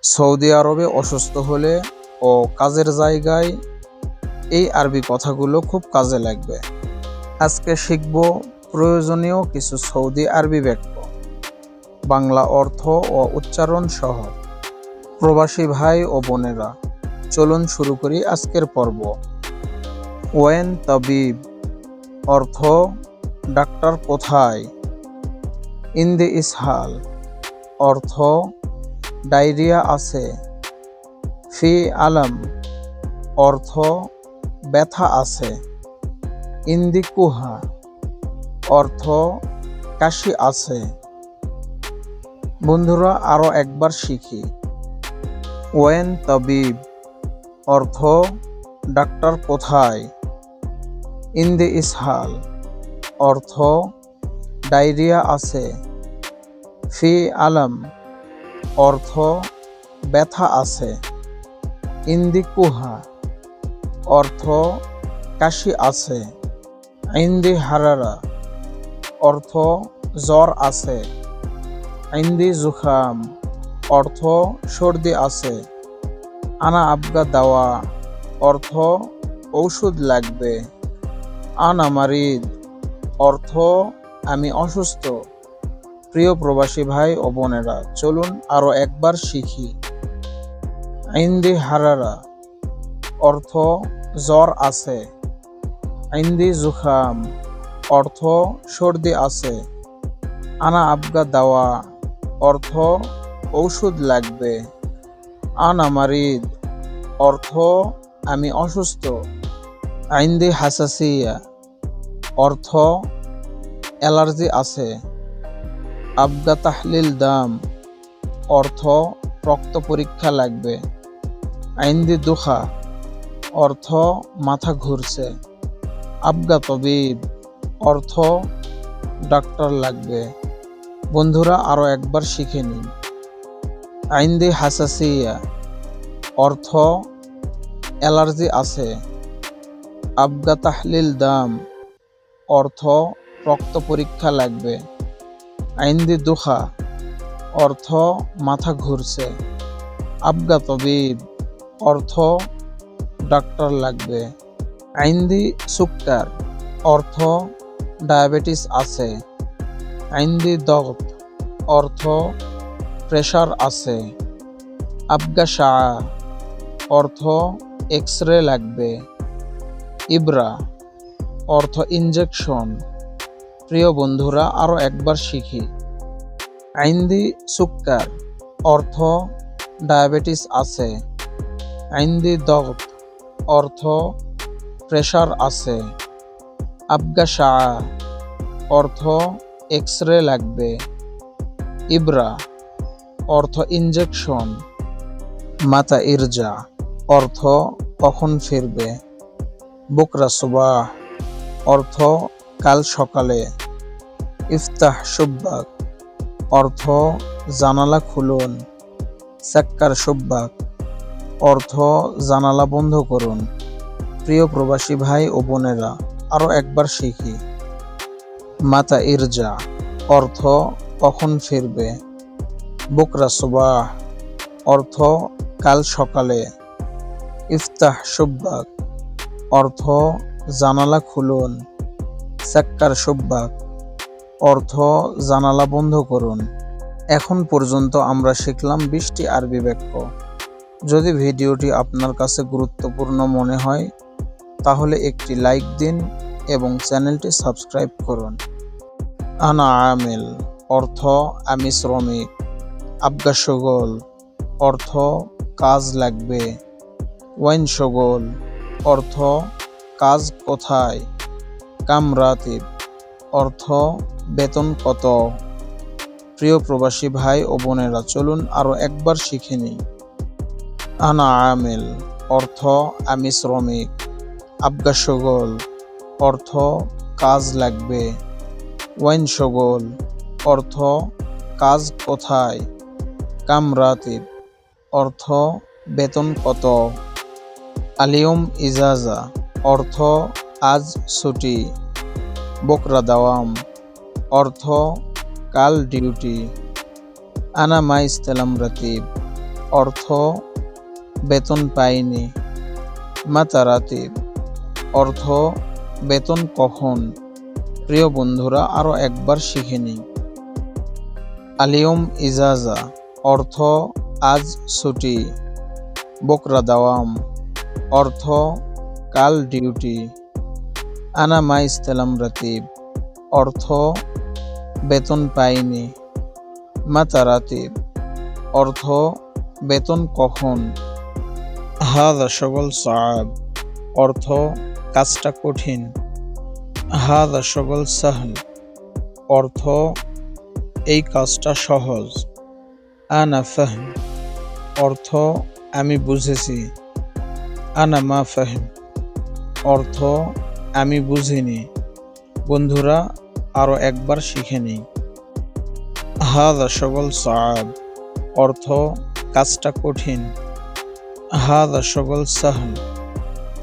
Saudi আরবে অসুস্থ হলে ও কাজের জায়গায় এই আরবি কথাগুলো খুব কাজে লাগবে। আজকে শিখব প্রয়োজনীয় কিছু সৌদি আরবি বাক্য, বাংলা অর্থ ও উচ্চারণ সহ। প্রবাসী ভাই ও বোনেরা, চলুন শুরু করি আজকের পর্ব। ওয়েন তাবিব অর্থ ডাক্তার কোথায়। ইন্দি ইসহাল অর্থ ডায়রিয়া আছে। ফি আলম অর্থ ব্যথা আছে। ইন্দি কুহা অর্থ কাশি আছে। বন্ধুরা, আরও একবার শিখি। ওয়েন তাবিব অর্থ ডাক্তার কোথায়। ইন্দি ইসহাল অর্থ ডায়রিয়া আছে। ফি আলম অর্থ ব্যথা আছে। ইন্দি কুহা অর্থ কাশি আছে। ইন্দি হারারা অর্থ জ্বর আছে। ইন্দি জুখাম অর্থ সর্দি আছে। আনা আবগা দাওয়া অর্থ ঔষধ লাগবে। আনা মারিদ অর্থ আমি অসুস্থ। প্রিয় প্রবাসী ভাই ও বোনেরা, চলুন আরও একবার শিখি। ইন্দি হারারা অর্থ জ্বর আছে। ইন্দি জুখাম অর্থ সর্দি আছে। আনা আবগা দাওয়া অর্থ ঔষধ লাগবে। আনা মারিদ অর্থ আমি অসুস্থ। ইন্দি হাসাসিয়া অর্থ অ্যালার্জি আছে। আবগা তাহলিল দাম অর্থ রক্ত পরীক্ষা লাগবে। ইন্দি দুখা অর্থ মাথা ঘুরছে। আবগা তবিব অর্থ ডাক্তার লাগবে। বন্ধুরা, আরও একবার শিখে নিন। ইন্দি হাসাসিয়া অর্থ অ্যালার্জি আছে। আবগা তাহলিল দাম অর্থ রক্ত পরীক্ষা লাগবে। ইন্দি দুখা অর্থ মাথা ঘুরছে। আবগা তবিব অর্থ ডাক্তার লাগবে। ইন্দি সুক্কার অর্থ ডায়াবেটিস আছে। ইন্দি দগত অর্থ প্রেশার আছে। আবগা শাআ অর্থ এক্স রে লাগবে। ইব্রা অর্থ ইনজেকশন। প্রিয় বন্ধুরা, আরও একবার শিখি। ইন্দি সুক্কার অর্থ ডায়াবেটিস আছে। ইন্দি দগত অর্থ প্রেশার আছে। আবগা শাআ অর্থ এক্স রে লাগবে। ইব্রা অর্থ ইনজেকশন। মাতা ইরজা অর্থ কখন ফিরবে। বুকরা সুবাহ অর্থ কাল সকালে। ইফতাহ শুব্বাক অর্থ জানালা খুলুন। সাক্কার শুব্বাক অর্থ জানালা বন্ধ করুন। প্রিয় প্রবাসী ভাই ও বোনেরা, আরও একবার শিখি। মাতা ইরজা অর্থ কখন ফিরবে। বুকরা সুবাহ অর্থ কাল সকালে। ইফতাহ শুব্বাক অর্থ জানালা খুলুন। সাক্কার শুব্বাক অর্থ জানালা বন্ধ করুন। এখন পর্যন্ত আমরা শিখলাম 20টি আরবি বাক্য। যদি ভিডিওটি আপনার কাছে গুরুত্বপূর্ণ মনে হয় তাহলে একটি লাইক দিন এবং চ্যানেলটি সাবস্ক্রাইব করুন। আনা আমিল অর্থ আমি শ্রমিক। আবগা শগল অর্থ কাজ লাগবে। ওয়াইন শগল অর্থ কাজ কোথায়। কাম রাতিব অর্থ বেতন কত। প্রিয় প্রবাসী ভাই ও বোনেরা, চলুন আরও একবার শিখে নিই। আনা আমিল অর্থ আমি শ্রমিক। আবগা শগল অর্থ কাজ লাগবে। ওয়াইন শগল অর্থ কাজ কোথায়। কাম রাতিব অর্থ বেতন কত। আলিয়ম ইজাজা অর্থ আজ ছুটি। বকরা দাওয়াম অর্থ কাল ডিউটি। আনা মাইস্তেলাম রাতিব অর্থ বেতন পাইনি। মাতা রাতিব অর্থ বেতন কখন। প্রিয় বন্ধুরা, আরও একবার শিখে নিই। আলিয়ম ইজাজা অর্থ আজ ছুটি। বকরা দাওয়াম অর্থ কাল ডিউটি। আনা মা ইস্তেলাম রাতিব অর্থ বেতন পাইনি। মাতা রাতিব অর্থ বেতন কখন। হাদা শগল সাআব অর্থ কাজটা কঠিন। হাদা শগল সাহল অর্থ এই কাজটা সহজ। আনা ফাহম অর্থ আমি বুঝেছি। আনা মা ফাহম অর্থ আমি বুঝিনি। বন্ধুরা, আরও একবার শিখে নিই। হাদা শগল সাআব অর্থ কাজটা কঠিন। হাদা শগল সাহল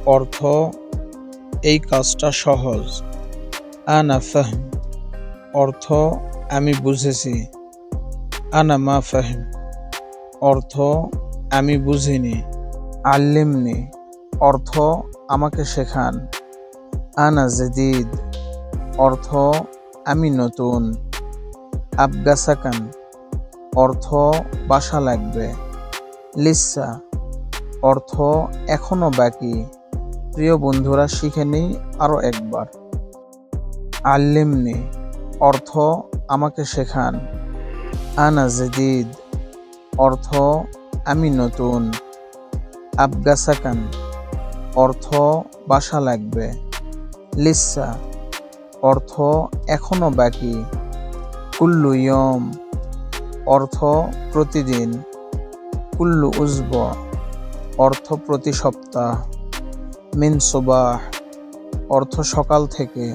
অর্থ এই কাজটা সহজ। আনা ফাহম অর্থ আমি বুঝেছি। আনা মা ফাহম অর্থ আমি বুঝিনি। আল্লিমনি অর্থ আমাকে শেখান। আনা জদিদ অর্থ আমি নতুন। আবগা সাকান অর্থ বাসা লাগবে। লিসা অর্থ এখনো বাকি। প্রিয় বন্ধুরা, শিখে নিই আরও একবার। আল্লিমনি অর্থ আমাকে শেখান। আনা জদিদ অর্থ আমি নতুন। আবগা সাকান অর্থ বাসা লাগবে। লিসা অর্থ এখনো বাকি। কুল্লু ইয়ম অর্থ প্রতিদিন। কুল্লু উজব অর্থ প্রতি সপ্তাহ। মিন সুবাহ অর্থ সকাল থেকে।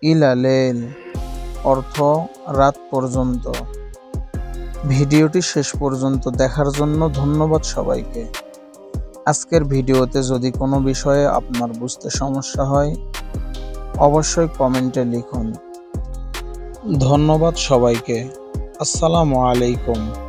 ইলা লেল অর্থ রাত পর্যন্ত। ভিডিওটি শেষ পর্যন্ত দেখার জন্য ধন্যবাদ সবাইকে। আজকের ভিডিওতে যদি কোনো বিষয়ে আপনার বুঝতে সমস্যা হয়, অবশ্যই কমেন্টে লিখুন। ধন্যবাদ সবাইকে। আসসালামু আলাইকুম।